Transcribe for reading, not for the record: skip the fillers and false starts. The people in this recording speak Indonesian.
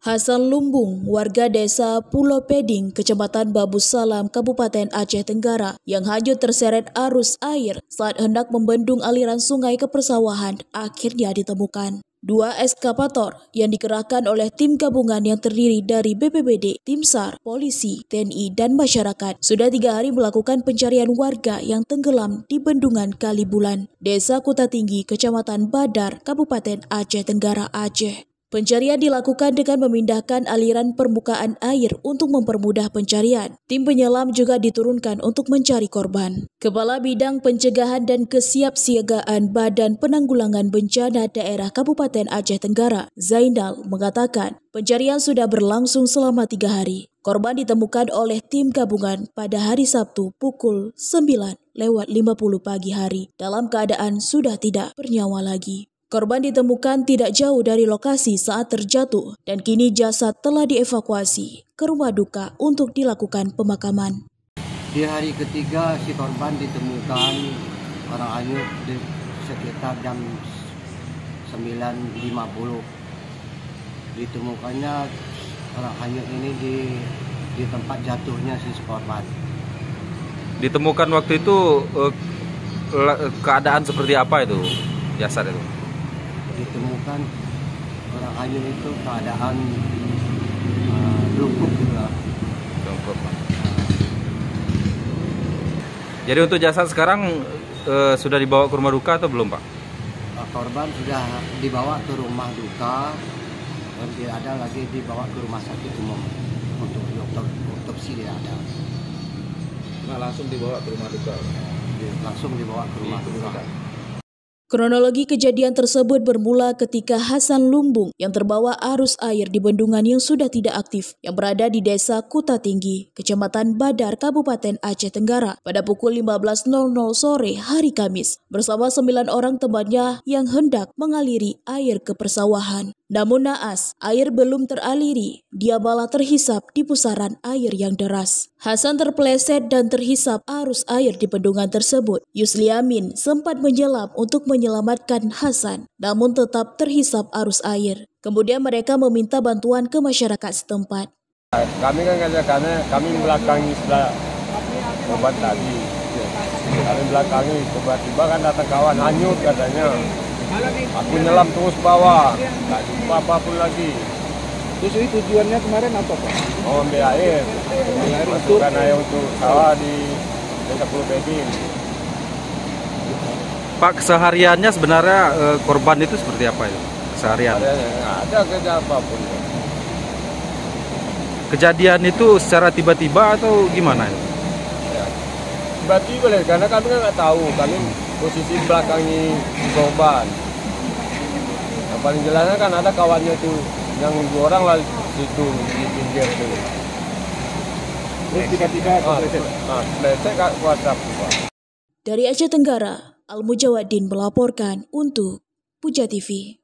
Hasan Lumbung, warga desa Pulau Peding, Kecamatan Babu Salam, Kabupaten Aceh Tenggara, yang hanyut terseret arus air saat hendak membendung aliran sungai ke persawahan, akhirnya ditemukan. Dua eskavator yang dikerahkan oleh tim gabungan yang terdiri dari BPBD, Tim SAR, polisi, TNI, dan masyarakat sudah 3 hari melakukan pencarian warga yang tenggelam di bendungan Kali Bulan, Desa Kuta Tinggi, Kecamatan Badar, Kabupaten Aceh Tenggara, Aceh. Pencarian dilakukan dengan memindahkan aliran permukaan air untuk mempermudah pencarian. Tim penyelam juga diturunkan untuk mencari korban. Kepala Bidang Pencegahan dan Kesiapsiagaan Badan Penanggulangan Bencana Daerah Kabupaten Aceh Tenggara, Zainal, mengatakan pencarian sudah berlangsung selama 3 hari. Korban ditemukan oleh tim gabungan pada hari Sabtu pukul 9:50 pagi hari dalam keadaan sudah tidak bernyawa lagi. Korban ditemukan tidak jauh dari lokasi saat terjatuh dan kini jasad telah dievakuasi ke rumah duka untuk dilakukan pemakaman. Di hari ketiga si korban ditemukan orang hanyut di sekitar jam 9.50. Ditemukannya orang hanyut ini di tempat jatuhnya si korban. Ditemukan waktu itu keadaan seperti apa itu jasad itu? Ditemukan orang hanyut itu keadaan lumpuh juga. Jadi untuk jasad sekarang sudah dibawa ke rumah duka atau belum, Pak? Korban sudah dibawa ke rumah duka dan tidak ada lagi dibawa ke rumah sakit umum untuk otopsi, tidak ada. Nah, langsung dibawa ke rumah duka. Langsung dibawa ke rumah duka. Kronologi kejadian tersebut bermula ketika Hasan Lumbung yang terbawa arus air di bendungan yang sudah tidak aktif yang berada di Desa Kuta Tinggi, Kecamatan Badar, Kabupaten Aceh Tenggara pada pukul 15.00 sore hari Kamis bersama 9 orang temannya yang hendak mengaliri air ke persawahan. Namun naas, air belum teraliri, dia malah terhisap di pusaran air yang deras. Hasan terpeleset dan terhisap arus air di bendungan tersebut. Yusliamin sempat menyelam untuk menyelamatkan Hasan, namun tetap terhisap arus air. Kemudian mereka meminta bantuan ke masyarakat setempat. Kami kan karena kami belakangi sebelah korban tadi. Kami belakangi, tiba-tiba kan datang kawan hanyut katanya. Aku nyelam terus bawah, tak jumpa apapun lagi. Terus ini tujuannya kemarin apa, Pak? Mau ambil air, masukkan air untuk sawah di Desa Pulau Peding. Pak, kesehariannya sebenarnya korban itu seperti apa itu? Keseharian? Nggak ada kerja apapun. Kejadian itu secara tiba-tiba atau gimana? Ya, tiba-tiba deh, karena kami kan nggak tahu. Kami posisi belakangi korban. Yang paling jelasnya kan ada kawannya tuh, yang 2 orang lah situ di pinggir tuh. Terus tiba-tiba saya nggak kuasa. Dari Aceh Tenggara, Al Mujawadin melaporkan untuk Puja TV.